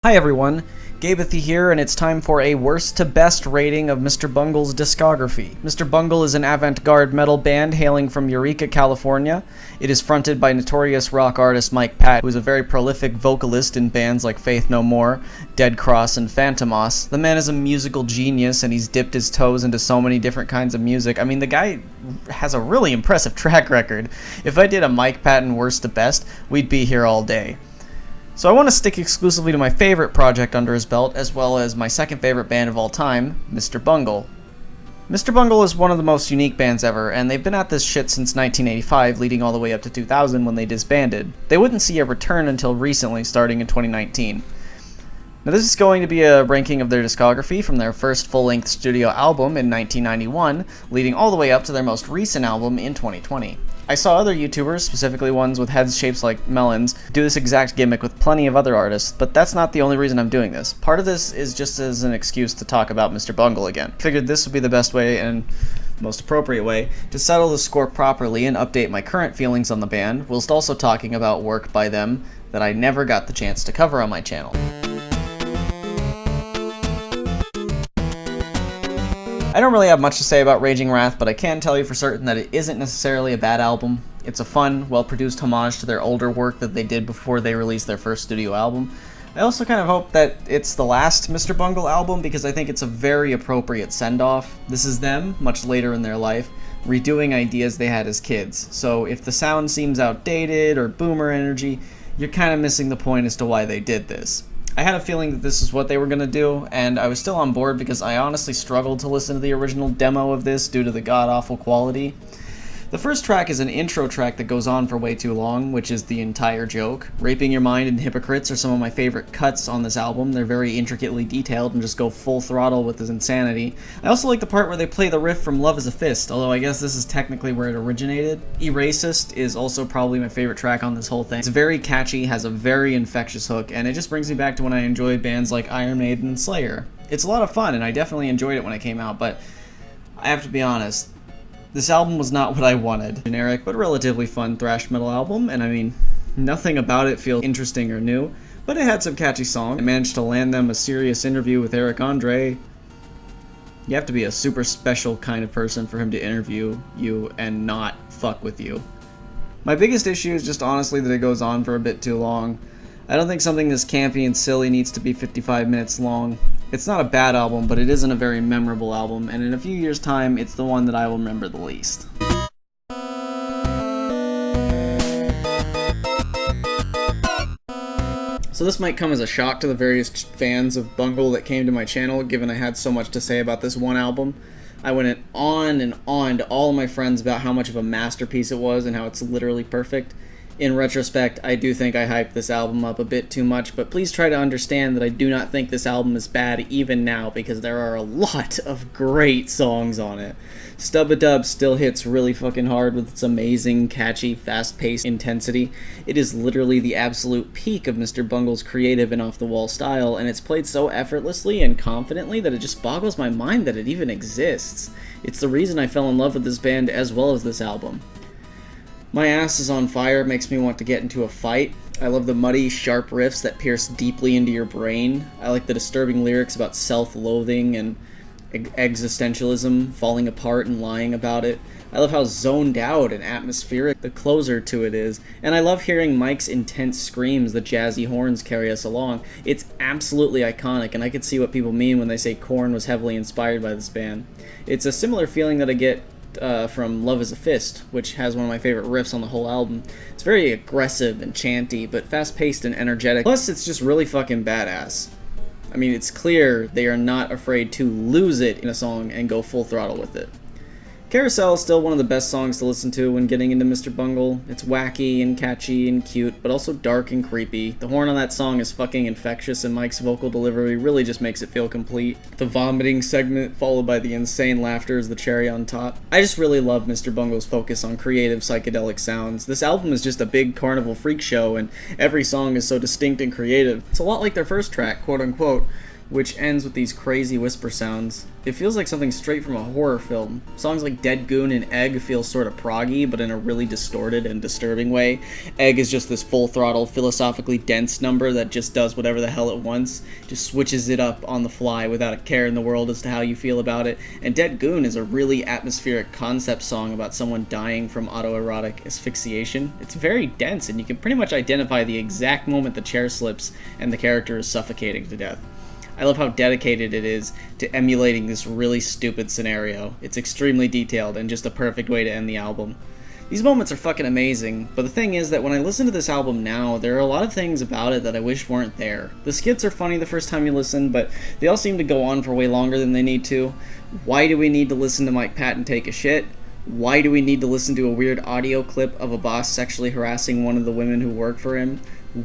Hi everyone, Gabathy here, and it's time for a worst to best rating of Mr. Bungle's discography. Mr. Bungle is an avant-garde metal band hailing from Eureka, California. It is fronted by notorious rock artist Mike Pat, who is a very prolific vocalist in bands like Faith No More, Dead Cross, and Phantomos. The man is a musical genius, and he's dipped his toes into so many different kinds of music. I mean, the guy has a really impressive track record. If I did a Mike Patton worst to best, we'd be here all day. So I want to stick exclusively to my favorite project under his belt, as well as my second favorite band of all time, Mr. Bungle. Mr. Bungle is one of the most unique bands ever, and they've been at this shit since 1985, leading all the way up to 2000 when they disbanded. They wouldn't see a return until recently, starting in 2019. Now this is going to be a ranking of their discography from their first full-length studio album in 1991, leading all the way up to their most recent album in 2020. I saw other YouTubers, specifically ones with heads shaped like melons, do this exact gimmick with plenty of other artists, but that's not the only reason I'm doing this. Part of this is just as an excuse to talk about Mr. Bungle again. I figured this would be the best way and most appropriate way to settle the score properly and update my current feelings on the band, whilst also talking about work by them that I never got the chance to cover on my channel. I don't really have much to say about Raging Wrath, but I can tell you for certain that it isn't necessarily a bad album. It's a fun, well-produced homage to their older work that they did before they released their first studio album. I also kind of hope that it's the last Mr. Bungle album because I think it's a very appropriate send-off. This is them, much later in their life, redoing ideas they had as kids. So if the sound seems outdated or boomer energy, you're kind of missing the point as to why they did this. I had a feeling that this is what they were going to do, and I was still on board because I honestly struggled to listen to the original demo of this due to the god-awful quality. The first track is an intro track that goes on for way too long, which is the entire joke. Raping Your Mind and Hypocrites are some of my favorite cuts on this album. They're very intricately detailed and just go full throttle with this insanity. I also like the part where they play the riff from Love is a Fist, although I guess this is technically where it originated. Erasist is also probably my favorite track on this whole thing. It's very catchy, has a very infectious hook, and it just brings me back to when I enjoyed bands like Iron Maiden and Slayer. It's a lot of fun, and I definitely enjoyed it when it came out, but I have to be honest, this album was not what I wanted. Generic, but relatively fun thrash metal album, and I mean, nothing about it feels interesting or new, but it had some catchy songs. I managed to land them a serious interview with Eric Andre. You have to be a super special kind of person for him to interview you and not fuck with you. My biggest issue is just honestly that it goes on for a bit too long. I don't think something this campy and silly needs to be 55 minutes long. It's not a bad album, but it isn't a very memorable album, and in a few years' time, it's the one that I will remember the least. So this might come as a shock to the various fans of Bungle that came to my channel, given I had so much to say about this one album. I went on and on to all of my friends about how much of a masterpiece it was and how it's literally perfect. In retrospect, I do think I hyped this album up a bit too much, but please try to understand that I do not think this album is bad even now, because there are a lot of great songs on it. Stub-a-Dub still hits really fucking hard with its amazing, catchy, fast-paced intensity. It is literally the absolute peak of Mr. Bungle's creative and off-the-wall style, and it's played so effortlessly and confidently that it just boggles my mind that it even exists. It's the reason I fell in love with this band as well as this album. My Ass Is on Fire makes me want to get into a fight. I love the muddy, sharp riffs that pierce deeply into your brain. I like the disturbing lyrics about self-loathing and existentialism, falling apart and lying about it. I love how zoned out and atmospheric the closer to it is, and I love hearing Mike's intense screams the jazzy horns carry us along. It's absolutely iconic, and I can see what people mean when they say Korn was heavily inspired by this band. It's a similar feeling that I get from Love is a Fist, which has one of my favorite riffs on the whole album. It's very aggressive and chanty, but fast-paced and energetic. Plus, it's just really fucking badass. I mean, it's clear they are not afraid to lose it in a song and go full throttle with it. Carousel is still one of the best songs to listen to when getting into Mr. Bungle. It's wacky and catchy and cute, but also dark and creepy. The horn on that song is fucking infectious, and Mike's vocal delivery really just makes it feel complete. The vomiting segment, followed by the insane laughter, is the cherry on top. I just really love Mr. Bungle's focus on creative psychedelic sounds. This album is just a big carnival freak show, and every song is so distinct and creative. It's a lot like their first track, quote unquote, which ends with these crazy whisper sounds. It feels like something straight from a horror film. Songs like Dead Goon and Egg feel sort of proggy, but in a really distorted and disturbing way. Egg is just this full-throttle, philosophically dense number that just does whatever the hell it wants, just switches it up on the fly without a care in the world as to how you feel about it. And Dead Goon is a really atmospheric concept song about someone dying from autoerotic asphyxiation. It's very dense, and you can pretty much identify the exact moment the chair slips and the character is suffocating to death. I love how dedicated it is to emulating this really stupid scenario. It's extremely detailed and just a perfect way to end the album. These moments are fucking amazing, but the thing is that when I listen to this album now, there are a lot of things about it that I wish weren't there. The skits are funny the first time you listen, but they all seem to go on for way longer than they need to. Why do we need to listen to Mike Patton take a shit? Why do we need to listen to a weird audio clip of a boss sexually harassing one of the women who work for him?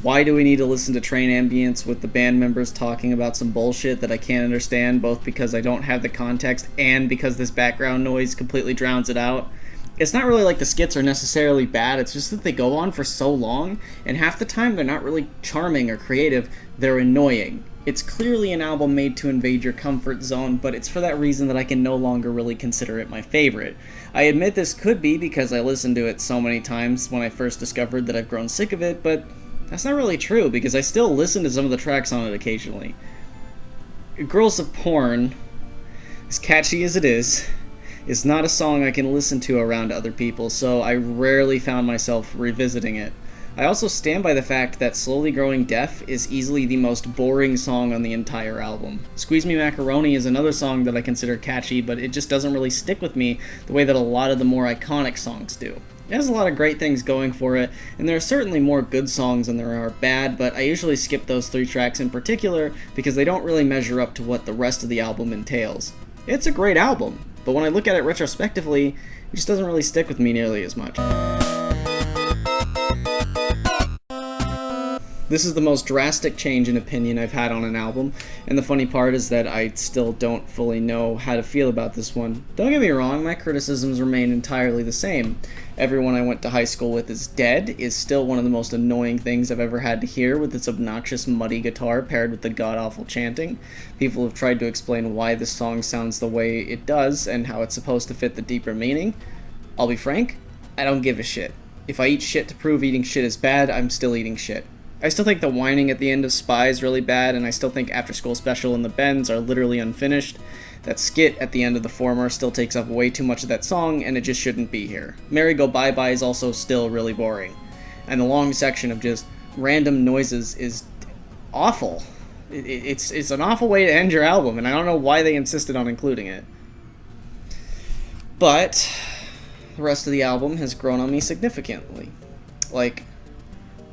Why do we need to listen to train ambience with the band members talking about some bullshit that I can't understand, both because I don't have the context and because this background noise completely drowns it out? It's not really like the skits are necessarily bad, it's just that they go on for so long, and half the time they're not really charming or creative, they're annoying. It's clearly an album made to invade your comfort zone, but it's for that reason that I can no longer really consider it my favorite. I admit this could be because I listened to it so many times when I first discovered that I've grown sick of it, but that's not really true, because I still listen to some of the tracks on it occasionally. Girls of Porn, as catchy as it is not a song I can listen to around other people, so I rarely found myself revisiting it. I also stand by the fact that Slowly Growing Deaf is easily the most boring song on the entire album. Squeeze Me Macaroni is another song that I consider catchy, but it just doesn't really stick with me the way that a lot of the more iconic songs do. It has a lot of great things going for it, and there are certainly more good songs than there are bad, but I usually skip those 3 tracks in particular because they don't really measure up to what the rest of the album entails. It's a great album, but when I look at it retrospectively, it just doesn't really stick with me nearly as much. This is the most drastic change in opinion I've had on an album, and the funny part is that I still don't fully know how to feel about this one. Don't get me wrong, my criticisms remain entirely the same. Everyone I went to high school with is dead is still one of the most annoying things I've ever had to hear, with its obnoxious muddy guitar paired with the god-awful chanting. People have tried to explain why this song sounds the way it does and how it's supposed to fit the deeper meaning. I'll be frank, I don't give a shit. If I eat shit to prove eating shit is bad, I'm still eating shit. I still think the whining at the end of Spy is really bad, and I still think After School Special and The Bends are literally unfinished. That skit at the end of the former still takes up way too much of that song, and it just shouldn't be here. Merry Go Bye Bye is also still really boring. And the long section of just random noises is awful. It's an awful way to end your album, and I don't know why they insisted on including it. But the rest of the album has grown on me significantly. Like,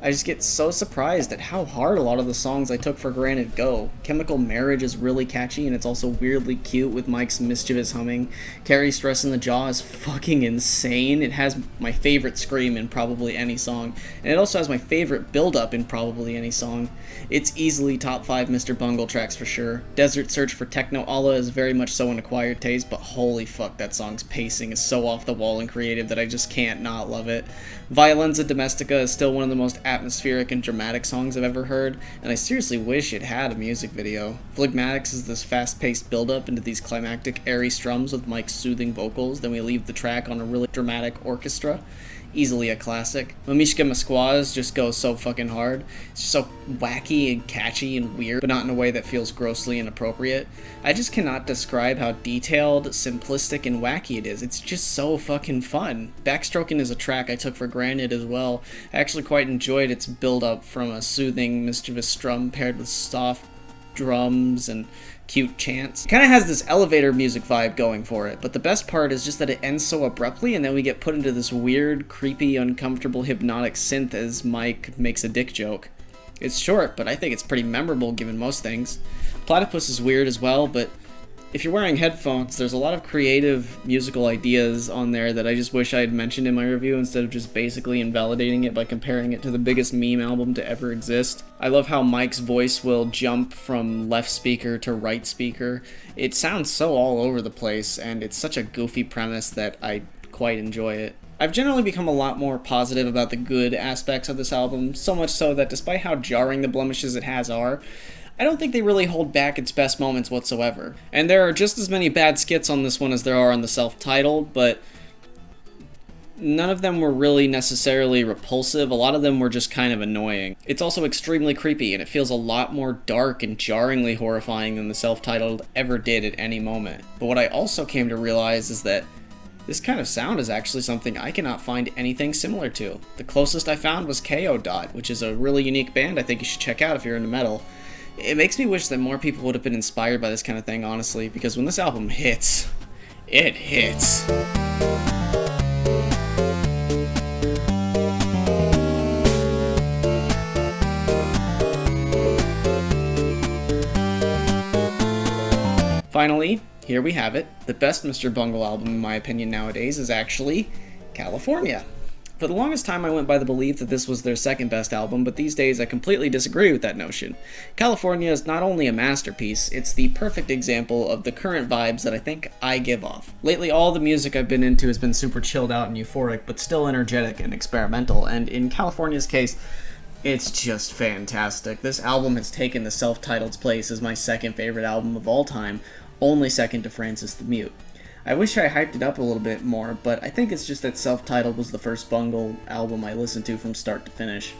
I just get so surprised at how hard a lot of the songs I took for granted go. Chemical Marriage is really catchy, and it's also weirdly cute with Mike's mischievous humming. Carrie Stress in the Jaw is fucking insane. It has my favorite scream in probably any song, and it also has my favorite build-up in probably any song. It's easily top 5 Mr. Bungle tracks for sure. Desert Search for Techno Allah is very much so an acquired taste, but holy fuck, that song's pacing is so off the wall and creative that I just can't not love it. Violenza Domestica is still one of the most atmospheric and dramatic songs I've ever heard, and I seriously wish it had a music video. Phlegmatics is this fast-paced build-up into these climactic, airy strums with Mike's soothing vocals, then we leave the track on a really dramatic orchestra. Easily a classic. Mamishka Masquaz just goes so fucking hard. It's just so wacky and catchy and weird, but not in a way that feels grossly inappropriate. I just cannot describe how detailed, simplistic, and wacky it is. It's just so fucking fun. Backstroking is a track I took for granted as well. I actually quite enjoyed its build-up from a soothing, mischievous strum paired with soft drums and cute chants. It kind of has this elevator music vibe going for it, but the best part is just that it ends so abruptly, and then we get put into this weird, creepy, uncomfortable, hypnotic synth as Mike makes a dick joke. It's short, but I think it's pretty memorable given most things. Platypus is weird as well, but if you're wearing headphones, there's a lot of creative musical ideas on there that I just wish I had mentioned in my review instead of just basically invalidating it by comparing it to the biggest meme album to ever exist. I love how Mike's voice will jump from left speaker to right speaker. It sounds so all over the place, and it's such a goofy premise that I quite enjoy it. I've generally become a lot more positive about the good aspects of this album, so much so that despite how jarring the blemishes it has are, I don't think they really hold back its best moments whatsoever. And there are just as many bad skits on this one as there are on the self-titled, but none of them were really necessarily repulsive. A lot of them were just kind of annoying. It's also extremely creepy, and it feels a lot more dark and jarringly horrifying than the self-titled ever did at any moment. But what I also came to realize is that this kind of sound is actually something I cannot find anything similar to. The closest I found was KO Dot, which is a really unique band I think you should check out if you're into metal. It makes me wish that more people would have been inspired by this kind of thing, honestly, because when this album hits, it hits. Finally, here we have it. The best Mr. Bungle album, in my opinion, nowadays is actually California. For the longest time, I went by the belief that this was their second best album, but these days I completely disagree with that notion. California is not only a masterpiece, it's the perfect example of the current vibes that I think I give off. Lately, all the music I've been into has been super chilled out and euphoric, but still energetic and experimental, and in California's case, it's just fantastic. This album has taken the self-titled's place as my second favorite album of all time, only second to Francis the Mute. I wish I hyped it up a little bit more, but I think it's just that Self-Titled was the first Bungle album I listened to from start to finish.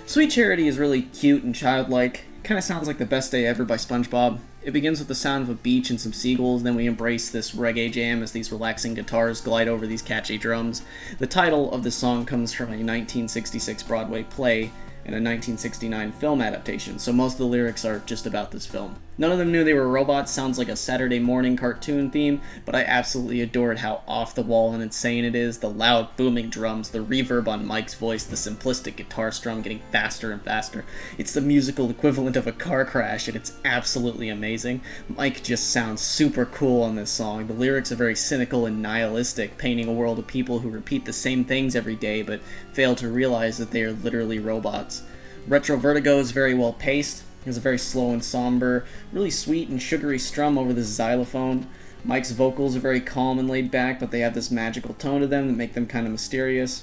Sweet Charity is really cute and childlike. Kinda sounds like The Best Day Ever by SpongeBob. It begins with the sound of a beach and some seagulls, then we embrace this reggae jam as these relaxing guitars glide over these catchy drums. The title of the song comes from a 1966 Broadway play and a 1969 film adaptation, so most of the lyrics are just about this film. None of them knew they were robots. Sounds like a Saturday morning cartoon theme, but I absolutely adored how off the wall and insane it is. The loud booming drums, the reverb on Mike's voice, the simplistic guitar strum getting faster and faster. It's the musical equivalent of a car crash, and it's absolutely amazing. Mike just sounds super cool on this song. The lyrics are very cynical and nihilistic, painting a world of people who repeat the same things every day, but fail to realize that they are literally robots. Retro Vertigo is very well paced. There's a very slow and somber, really sweet and sugary strum over the xylophone. Mike's vocals are very calm and laid back, but they have this magical tone to them that make them kind of mysterious.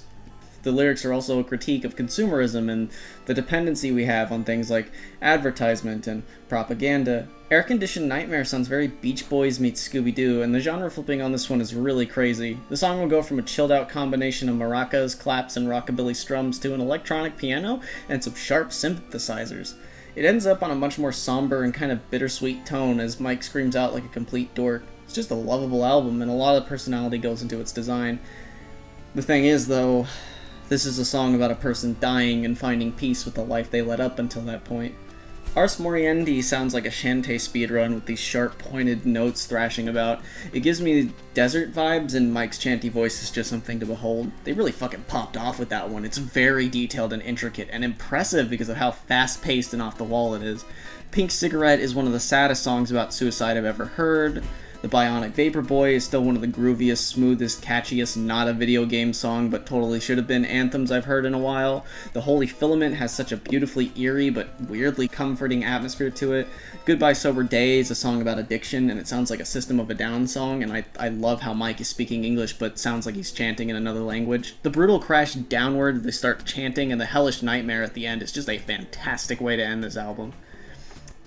The lyrics are also a critique of consumerism and the dependency we have on things like advertisement and propaganda. Air-Conditioned Nightmare sounds very Beach Boys meets Scooby-Doo, and the genre flipping on this one is really crazy. The song will go from a chilled-out combination of maracas, claps, and rockabilly strums to an electronic piano and some sharp synthesizers. It ends up on a much more somber and kind of bittersweet tone as Mike screams out like a complete dork. It's just a lovable album, and a lot of personality goes into its design. The thing is, though, this is a song about a person dying and finding peace with the life they led up until that point. Ars Moriendi sounds like a Shantae speedrun with these sharp pointed notes thrashing about. It gives me desert vibes, and Mike's chanty voice is just something to behold. They really fucking popped off with that one. It's very detailed and intricate and impressive because of how fast paced and off the wall it is. Pink Cigarette is one of the saddest songs about suicide I've ever heard. The Bionic Vapor Boy is still one of the grooviest, smoothest, catchiest, not a video game song, but totally should have been anthems I've heard in a while. The Holy Filament has such a beautifully eerie but weirdly comforting atmosphere to it. Goodbye Sober Day is a song about addiction, and it sounds like a System of a Down song, and I love how Mike is speaking English but sounds like he's chanting in another language. The brutal crash downward, they start chanting, and the hellish nightmare at the end is just a fantastic way to end this album.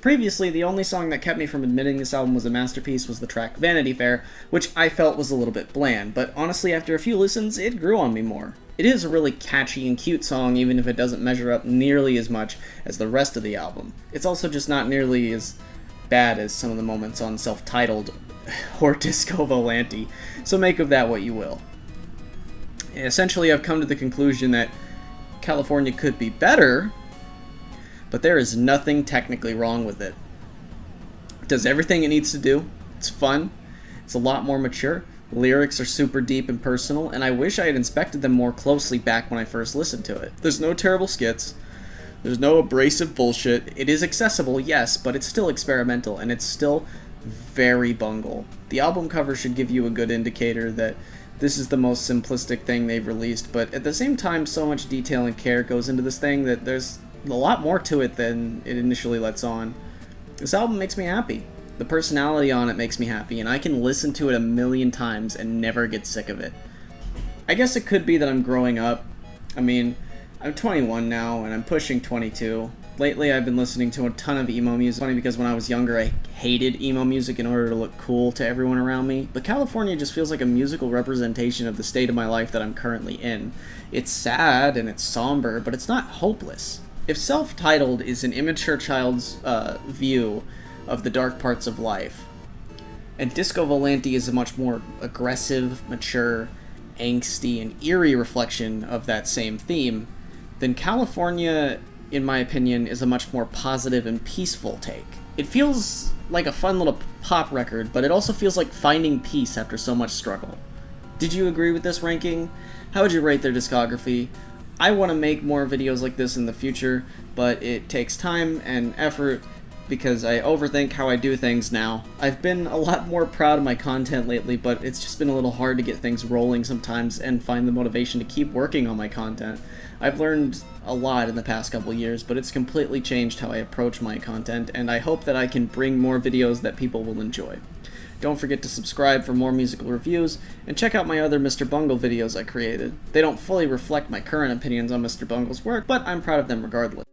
Previously, the only song that kept me from admitting this album was a masterpiece was the track Vanity Fair, which I felt was a little bit bland, but honestly after a few listens, it grew on me more. It is a really catchy and cute song, even if it doesn't measure up nearly as much as the rest of the album. It's also just not nearly as bad as some of the moments on Self-Titled or Disco Volante, so make of that what you will. Essentially, I've come to the conclusion that California could be better, but there is nothing technically wrong with it. It does everything it needs to do. It's fun. It's a lot more mature. The lyrics are super deep and personal, and I wish I had inspected them more closely back when I first listened to it. There's no terrible skits. There's no abrasive bullshit. It is accessible, yes, but it's still experimental, and it's still very Bungle. The album cover should give you a good indicator that this is the most simplistic thing they've released, but at the same time, so much detail and care goes into this thing that there's a lot more to it than it initially lets on. This album makes me happy. The personality on it makes me happy, and I can listen to it a million times and never get sick of it. I guess it could be that I'm growing up. I mean, I'm 21 now, and I'm pushing 22. Lately, I've been listening to a ton of emo music. Funny because when I was younger, I hated emo music in order to look cool to everyone around me. But California just feels like a musical representation of the state of my life that I'm currently in. It's sad and it's somber, but it's not hopeless. If Self-Titled is an immature child's view of the dark parts of life, and Disco Volante is a much more aggressive, mature, angsty, and eerie reflection of that same theme, then California, in my opinion, is a much more positive and peaceful take. It feels like a fun little pop record, but it also feels like finding peace after so much struggle. Did you agree with this ranking? How would you rate their discography? I want to make more videos like this in the future, but it takes time and effort because I overthink how I do things now. I've been a lot more proud of my content lately, but it's just been a little hard to get things rolling sometimes and find the motivation to keep working on my content. I've learned a lot in the past couple years, but it's completely changed how I approach my content, and I hope that I can bring more videos that people will enjoy. Don't forget to subscribe for more musical reviews, and check out my other Mr. Bungle videos I created. They don't fully reflect my current opinions on Mr. Bungle's work, but I'm proud of them regardless.